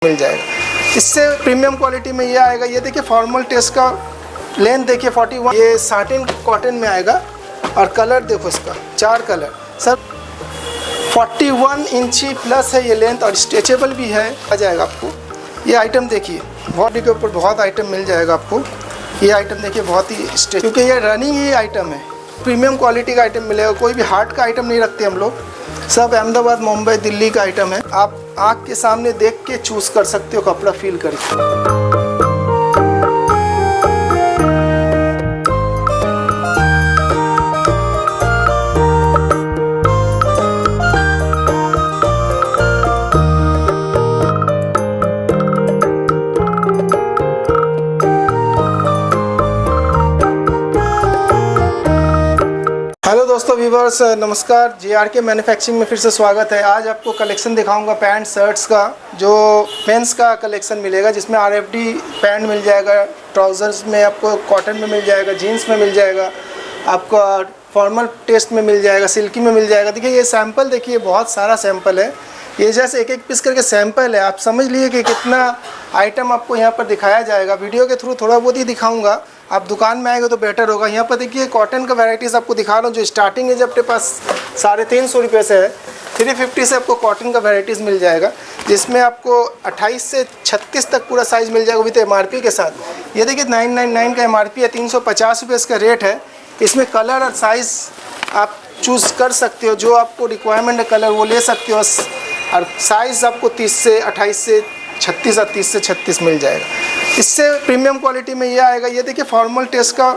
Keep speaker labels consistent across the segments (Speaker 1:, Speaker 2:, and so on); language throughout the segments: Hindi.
Speaker 1: मिल जाएगा। इससे प्रीमियम क्वालिटी में ये आएगा। ये देखिए फॉर्मल टेस्ट का लेंथ देखिए 41, ये साटिन कॉटन में आएगा और कलर देखो इसका 4 कलर सर 41 इंची प्लस है ये लेंथ और स्ट्रेचेबल भी है। आ जाएगा आपको ये आइटम देखिए बॉडी के ऊपर बहुत आइटम मिल जाएगा आपको। ये आइटम देखिए बहुत ही स्ट्रेच, क्योंकि ये रनिंग ही आइटम है, प्रीमियम क्वालिटी का आइटम मिलेगा। कोई भी हार्ड का आइटम नहीं रखते हम लोग, सब अहमदाबाद मुंबई दिल्ली का आइटम है। आप आँख के सामने देख के चूज़ कर सकते हो कपड़ा फील करके। हेलो दोस्तों व्यूवर्स, नमस्कार। JRK मैन्युफैक्चरिंग में फिर से स्वागत है। आज आपको कलेक्शन दिखाऊंगा पैंट शर्ट्स का, जो मेंस का कलेक्शन मिलेगा, जिसमें RFD पैंट मिल जाएगा, ट्राउज़र्स में आपको कॉटन में मिल जाएगा, जीन्स में मिल जाएगा, आपका फॉर्मल टेस्ट में मिल जाएगा, सिल्की में मिल जाएगा। देखिए ये सैंपल देखिए बहुत सारा सैंपल है। ये जैसे एक एक पीस करके सैंपल है, आप समझ लीजिए कि कितना आइटम आपको यहाँ पर दिखाया जाएगा। वीडियो के थ्रू थोड़ा बहुत ही दिखाऊंगा, आप दुकान में आएंगे तो बेटर होगा। यहाँ पर देखिए कॉटन का वैराइटीज़ आपको दिखा रहा हूँ, जो स्टार्टिंग है जब अपने पास 350 रुपये से है। 350 से आपको कॉटन का वैराइटीज़ मिल जाएगा, जिसमें आपको 28 से 36 तक पूरा साइज़ मिल जाएगा विद MRP के साथ। ये देखिए 999 का MRP है, 350 रुपये इसका रेट है। इसमें कलर और साइज़ आप चूज़ कर सकते हो, जो आपको रिक्वायरमेंट है कलर वो ले सकते हो, और साइज़ आपको 30 से 28 से 36 और 30 से 36 मिल जाएगा। इससे प्रीमियम क्वालिटी में ये आएगा। ये देखिए फॉर्मल टेस्ट का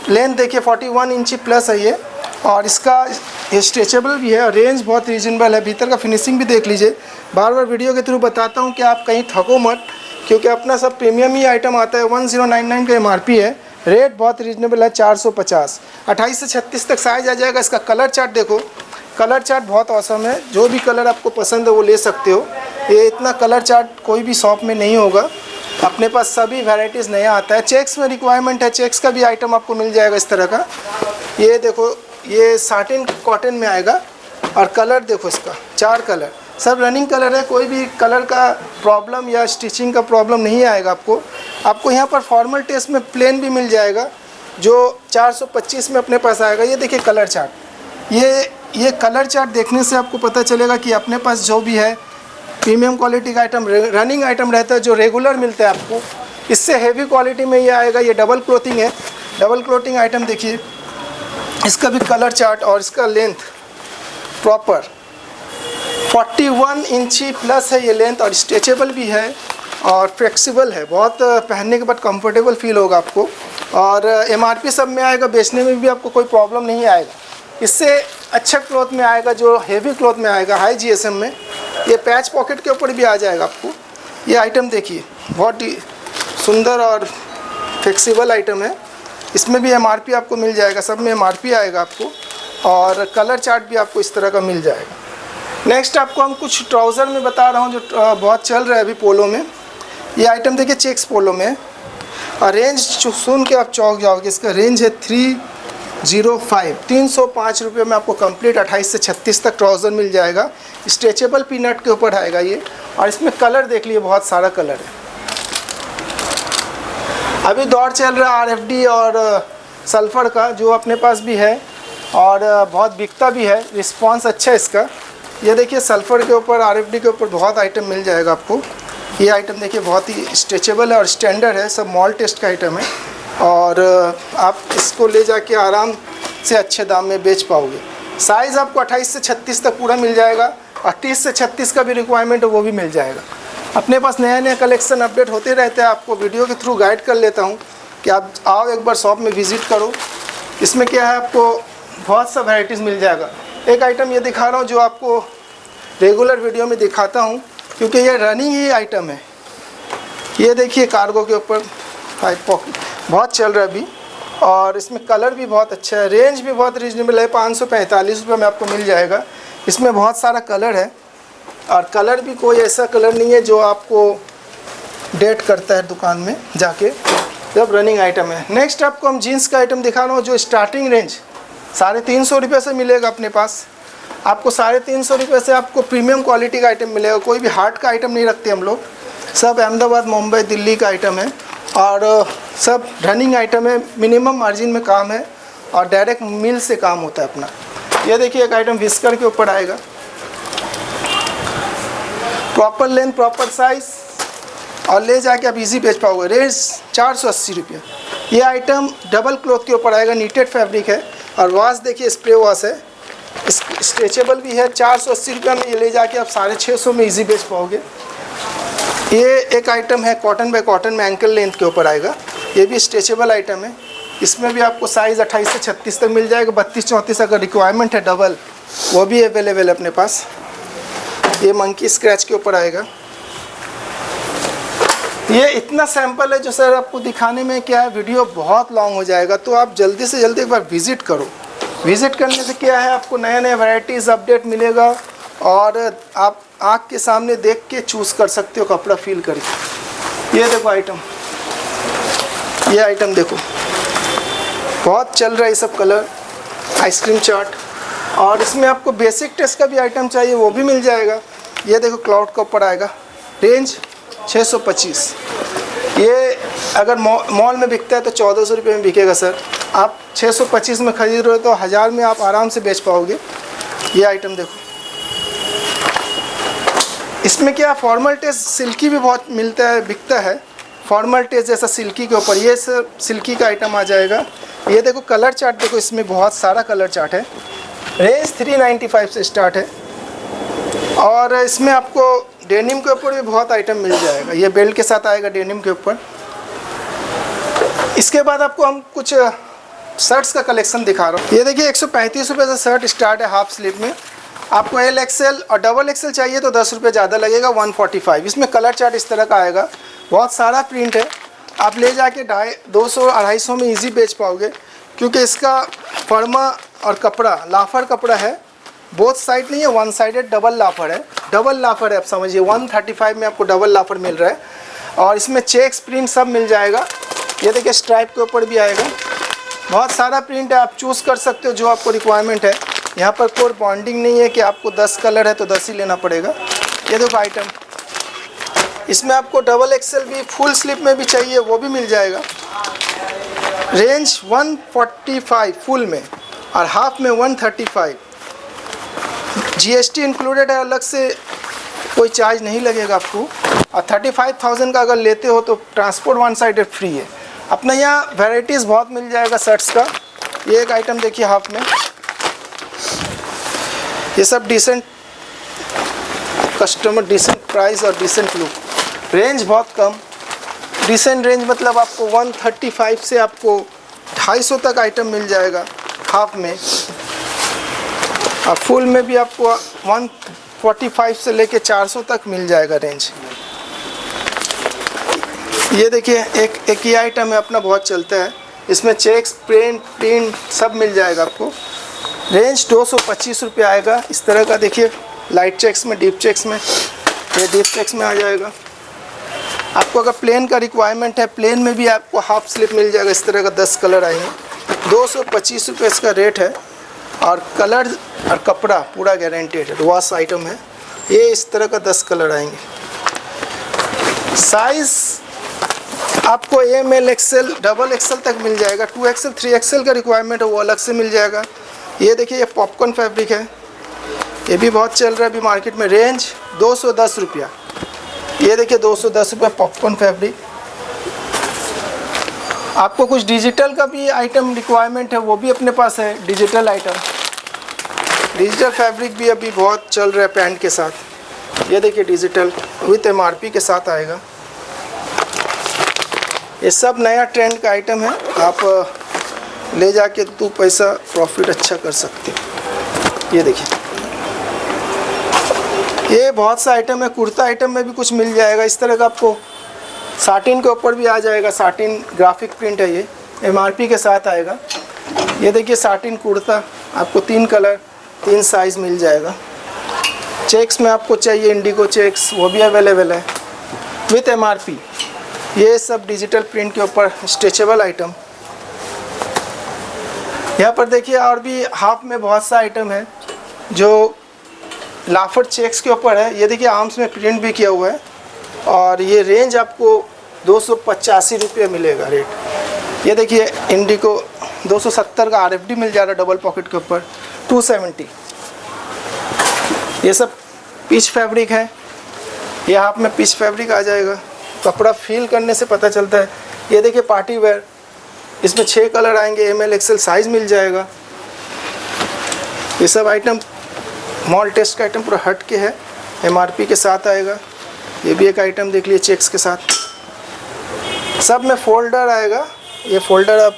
Speaker 1: लेंथ देखिए 41 इंची प्लस है ये, और इसका स्ट्रेचेबल भी है और रेंज बहुत रीजनेबल है। भीतर का फिनिशिंग भी देख लीजिए। बार बार वीडियो के थ्रू बताता हूँ कि आप कहीं थको मत, क्योंकि अपना सब प्रीमियम ही आइटम आता है। 1099 का MRP है, रेट बहुत रीजनेबल है 450। 28 से 36 तक साइज आ जाएगा। इसका कलर चार्ट देखो, कलर चार्ट बहुत औसम है। जो भी कलर आपको पसंद है वो ले सकते हो। ये इतना कलर चार्ट कोई भी शॉप में नहीं होगा, अपने पास सभी वैराइटीज़ नया आता है। चेक्स में रिक्वायरमेंट है, चेक्स का भी आइटम आपको मिल जाएगा इस तरह का। ये देखो ये साटिन कॉटन में आएगा और कलर देखो इसका 4 कलर, सब रनिंग कलर है। कोई भी कलर का प्रॉब्लम या स्टिचिंग का प्रॉब्लम नहीं आएगा आपको यहाँ पर फॉर्मल टेस्ट में प्लेन भी मिल जाएगा, जो 425 में अपने पास आएगा। ये देखिए कलर चार्ट, ये कलर चार्ट देखने से आपको पता चलेगा कि अपने पास जो भी है प्रीमियम क्वालिटी का आइटम, रनिंग आइटम रहता है, जो रेगुलर मिलता है आपको। इससे हेवी क्वालिटी में ये आएगा। ये डबल क्लोथिंग है, डबल क्लोथिंग आइटम देखिए। इसका भी कलर चार्ट और इसका लेंथ प्रॉपर 41 इंची प्लस है ये लेंथ, और स्ट्रेचेबल भी है और फ्लेक्सिबल है। बहुत पहनने के बाद कंफर्टेबल फील होगा आपको, और MRP सब में आएगा। बेचने में भी आपको कोई प्रॉब्लम नहीं आएगा। इससे अच्छा क्लॉथ में आएगा, जो हेवी क्लॉथ में आएगा, हाई GSM में। ये पैच पॉकेट के ऊपर भी आ जाएगा आपको। ये आइटम देखिए बहुत ही सुंदर और फ्लेक्सिबल आइटम है। इसमें भी MRP आपको मिल जाएगा, सब में MRP आएगा आपको, और कलर चार्ट भी आपको इस तरह का मिल जाएगा। नेक्स्ट आपको हम कुछ ट्राउज़र में बता रहा हूँ, जो बहुत चल रहा है अभी पोलो में। ये आइटम देखिए चेक्स पोलो में, और रेंज सुन के आप चौंक जाओगे। इसका रेंज है 305 रुपये में आपको कंप्लीट 28 से 36 तक ट्राउज़र मिल जाएगा। स्ट्रेचेबल पीनट के ऊपर आएगा ये, और इसमें कलर देख लिए बहुत सारा कलर है। अभी दौर चल रहा है RFD और सल्फ़र का, जो अपने पास भी है और बहुत बिकता भी है। रिस्पांस अच्छा है इसका। ये देखिए सल्फ़र के ऊपर, RFD के ऊपर बहुत आइटम मिल जाएगा आपको। ये आइटम देखिए बहुत ही स्ट्रेचेबल है और स्टैंडर्ड है, सब मॉल टेस्ट का आइटम है, और आप इसको ले जाके आराम से अच्छे दाम में बेच पाओगे। साइज़ आपको 28 से 36 तक पूरा मिल जाएगा, और 30 से 36 का भी रिक्वायरमेंट है वो भी मिल जाएगा। अपने पास नया नया कलेक्शन अपडेट होते रहते हैं। आपको वीडियो के थ्रू गाइड कर लेता हूँ कि आप आओ एक बार शॉप में विज़िट करो। इसमें क्या है, आपको बहुत सा वैराइटीज़ मिल जाएगा। एक आइटम ये दिखा रहा हूँ, जो आपको रेगुलर वीडियो में दिखाता हूँ, क्योंकि ये रनिंग ही आइटम है। ये देखिए कार्गो के ऊपर हाई पॉकेट बहुत चल रहा है अभी, और इसमें कलर भी बहुत अच्छा है। रेंज भी बहुत रीजनेबल है, 545 रुपये में आपको मिल जाएगा। इसमें बहुत सारा कलर है, और कलर भी कोई ऐसा कलर नहीं है जो आपको डेट करता है दुकान में जाके, जब रनिंग आइटम है। नेक्स्ट आपको हम जीन्स का आइटम दिखा रहा हूँ, जो स्टार्टिंग रेंज 350 रुपये से मिलेगा अपने पास। आपको 350 रुपये से आपको प्रीमियम क्वालिटी का आइटम मिलेगा। कोई भी हार्ड का आइटम नहीं रखते हम लोग, सब अहमदाबाद, मुंबई, दिल्ली का आइटम है और सब रनिंग आइटम है। मिनिमम मार्जिन में काम है और डायरेक्ट मिल से काम होता है अपना। ये देखिए एक आइटम विस्कर के ऊपर आएगा, प्रॉपर लेंथ, प्रॉपर साइज़ और ले जाके आप इजी बेच पाओगे। रेंज 480 रुपये। ये आइटम डबल क्लॉथ के ऊपर आएगा, नीटेड फैब्रिक है और वॉश देखिए स्प्रे वॉश है, स्ट्रेचेबल भी है। 480 रुपये में ये ले जाके आप 650 में इजी बेच पाओगे। ये एक आइटम है कॉटन बाय कॉटन में, एंकल लेंथ के ऊपर आएगा। ये भी स्ट्रेचेबल आइटम है। इसमें भी आपको साइज़ 28 से 36 तक मिल जाएगा। 32-34 अगर रिक्वायरमेंट है डबल, वो भी अवेलेबल है अपने पास। ये मंकी स्क्रैच के ऊपर आएगा। ये इतना सैंपल है जो सर आपको दिखाने में क्या है, वीडियो बहुत लॉन्ग हो जाएगा, तो आप जल्दी से जल्दी एक बार विज़िट करो। विज़िट करने से क्या है, आपको नया नया वैरायटीज़ अपडेट मिलेगा और आप आँख के सामने देख के चूज़ कर सकते हो कपड़ा फील करके। ये देखो आइटम, ये आइटम देखो, बहुत चल रहा है ये सब कलर, आइसक्रीम चार्ट। और इसमें आपको बेसिक टेस्ट का भी आइटम चाहिए वो भी मिल जाएगा। ये देखो क्लाउड के ऊपर आएगा, रेंज 625। ये अगर मॉल में बिकता है तो 1400 रुपये में बिकेगा सर। आप 625 में ख़रीद रहे हो तो 1000 में आप आराम से बेच पाओगे। ये आइटम देखो, इसमें क्या फॉर्मल टेस्ट सिल्की भी बहुत मिलता है, बिकता है फॉर्मल टेस्ट जैसा सिल्की के ऊपर। ये सर सिल्की का आइटम आ जाएगा। ये देखो कलर चार्ट देखो, इसमें बहुत सारा कलर चार्ट है। रेंज 395 से स्टार्ट है और इसमें आपको डेनिम के ऊपर भी बहुत आइटम मिल जाएगा। ये बेल्ट के साथ आएगा डेनिम के ऊपर। इसके बाद आपको हम कुछ शर्ट्स का कलेक्शन दिखा रहा हूँ। ये देखिए 135 रुपये से शर्ट स्टार्ट है हाफ स्लीव में। आपको LXL और डबल XL चाहिए तो 10 रुपये ज़्यादा लगेगा, 145। इसमें कलर चार्ट इस तरह का आएगा, बहुत सारा प्रिंट है। आप ले जाके 200-250 में इजी बेच पाओगे क्योंकि इसका फर्मा और कपड़ा लाफर कपड़ा है, बोथ साइड नहीं है, वन साइडेड डबल लाफर है। डबल लाफर है आप समझिए, 135 में आपको डबल लाफर मिल रहा है और इसमें चेक्स प्रिंट सब मिल जाएगा। ये देखिए स्ट्राइप के ऊपर भी आएगा, बहुत सारा प्रिंट है, आप चूज़ कर सकते हो जो आपको रिक्वायरमेंट है। यहाँ पर कोई बॉन्डिंग नहीं है कि आपको 10 कलर है तो 10 ही लेना पड़ेगा। ये देखो आइटम, इसमें आपको डबल XL भी फुल स्लीव में भी चाहिए वो भी मिल जाएगा। रेंज 145 फुल में और हाफ में 135। GST इंक्लूडेड है, अलग से कोई चार्ज नहीं लगेगा आपको। और 35,000 का अगर लेते हो तो ट्रांसपोर्ट वन साइडेड फ्री है। अपना यहाँ वैराइटीज़ बहुत मिल जाएगा शर्ट्स का। ये एक आइटम देखिए हाफ में, ये सब डिसेंट कस्टमर, डिसेंट प्राइस और डिसेंट लुक। रेंज बहुत कम, डिसेंट रेंज मतलब आपको 135 से आपको 250 तक आइटम मिल जाएगा हाफ में। और फुल में भी आपको 145 से लेके 400 तक मिल जाएगा रेंज। ये देखिए एक ही आइटम है अपना, बहुत चलता है। इसमें चेक्स प्रिंट सब मिल जाएगा आपको। रेंज 225 रुपये आएगा। इस तरह का देखिए, लाइट चेक्स में, डीप चेक्स में, ये डीप चेक्स में आ जाएगा। आपको अगर प्लेन का रिक्वायरमेंट है, प्लेन में भी आपको हाफ स्लिप मिल जाएगा। इस तरह का 10 कलर आएंगे। 225 रुपये इसका रेट है और कलर और कपड़ा पूरा गारंटेड है, वॉश आइटम है। ये इस तरह का 10 कलर आएंगे। साइज़ आपको ML XL डबल XL तक मिल जाएगा। 2XL 3XL का रिक्वायरमेंट है वो अलग से मिल जाएगा। ये देखिए ये पॉपकॉर्न फैब्रिक है, ये भी बहुत चल रहा है अभी मार्केट में। रेंज 210 रुपया। ये देखिए 210 रुपये पॉपकॉर्न फैब्रिक। आपको कुछ डिजिटल का भी आइटम रिक्वायरमेंट है वो भी अपने पास है, डिजिटल आइटम। डिजिटल फैब्रिक भी अभी बहुत चल रहा है पैंट के साथ। ये देखिए डिजिटल विथ MRP के साथ आएगा। ये सब नया ट्रेंड का आइटम है, आप ले जाके 2 पैसा प्रॉफिट अच्छा कर सकते हो। ये देखिए ये बहुत सा आइटम है। कुर्ता आइटम में भी कुछ मिल जाएगा इस तरह का। आपको साटिन के ऊपर भी आ जाएगा, साटिन ग्राफिक प्रिंट है, ये MRP के साथ आएगा। ये देखिए साटिन कुर्ता, आपको 3 कलर 3 साइज़ मिल जाएगा। चेक्स में आपको चाहिए इंडिगो चेक्स, वो भी अवेलेबल है विथ MRP। ये सब डिजिटल प्रिंट के ऊपर स्ट्रेचेबल आइटम। यहाँ पर देखिए और भी हाफ में बहुत सा आइटम है जो लाफर चेक्स के ऊपर है। ये देखिए आर्म्स में प्रिंट भी किया हुआ है। और ये रेंज आपको 285 रुपये मिलेगा रेट। ये देखिए इंडिको 270 का RFD मिल जा रहा है डबल पॉकेट के ऊपर 270। ये सब पीच फैब्रिक है, ये हाफ में पीच फैब्रिक आ जाएगा, कपड़ा फील करने से पता चलता है। ये देखिए पार्टी वेयर, इसमें 6 कलर आएंगे, ML XL साइज़ मिल जाएगा। ये सब आइटम मॉल टेस्ट का आइटम पूरा हट के है, MRP के साथ आएगा। ये भी एक आइटम देख लीजिए चेक्स के साथ, सब में फोल्डर आएगा। ये फोल्डर अब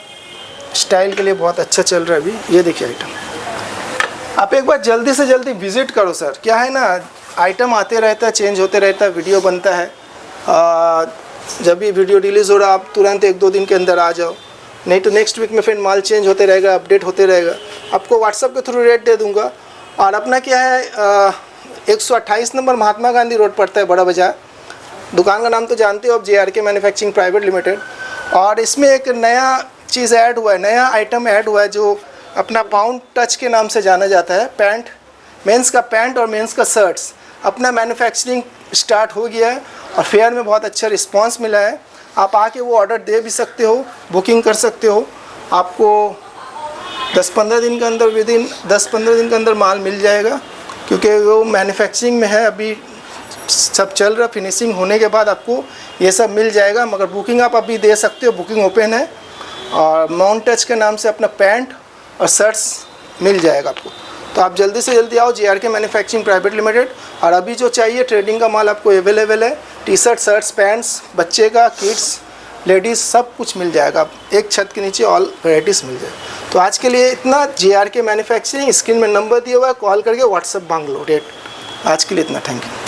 Speaker 1: स्टाइल के लिए बहुत अच्छा चल रहा है अभी। ये देखिए आइटम, आप एक बार जल्दी से जल्दी विज़िट करो सर। क्या है ना, आइटम आते रहता है, चेंज होते रहता है, वीडियो बनता है। जब भी वीडियो रिलीज़ हो रहा आप तुरंत 1-2 दिन के अंदर आ जाओ, नहीं तो नेक्स्ट वीक में फिर माल चेंज होते रहेगा, अपडेट होते रहेगा। आपको व्हाट्सएप के थ्रू रेट दे दूँगा। और अपना क्या है 128 नंबर महात्मा गांधी रोड पड़ता है, बड़ा बाज़ार। दुकान का नाम तो जानते हो आप, JRK मैन्युफैक्चरिंग प्राइवेट लिमिटेड। और इसमें एक नया चीज़ ऐड हुआ है, नया आइटम ऐड हुआ है जो अपना पाउंड टच के नाम से जाना जाता है। पैंट, मेंस का पैंट और मेंस का शर्ट्स अपना मैन्युफैक्चरिंग स्टार्ट हो गया है और फेयर में बहुत अच्छा रिस्पांस मिला है। आप आके वो ऑर्डर दे भी सकते हो, बुकिंग कर सकते हो। आपको 10-15 दिन के अंदर, विदिन 10-15 दिन के अंदर माल मिल जाएगा, क्योंकि वो मैन्युफैक्चरिंग में है, अभी सब चल रहा। फिनिशिंग होने के बाद आपको ये सब मिल जाएगा, मगर बुकिंग आप अभी दे सकते हो, बुकिंग ओपन है। और माउंट टच के नाम से अपना पैंट और शर्ट्स मिल जाएगा आपको। तो आप जल्दी से जल्दी आओ, JRK मैन्युफैक्चरिंग प्राइवेट लिमिटेड। और अभी जो चाहिए ट्रेडिंग का माल आपको अवेलेबल है, टी-शर्ट, शर्ट्स, पैंट्स, बच्चे का, किड्स, लेडीज़, सब कुछ मिल जाएगा। एक छत के नीचे ऑल वैराइटीज़ मिल जाए। तो आज के लिए इतना। JRK मैन्युफैक्चरिंग, स्क्रीन में नंबर दिया हुआ है, कॉल करके व्हाट्सएप मांग लो रेट। आज के लिए इतना, थैंक यू।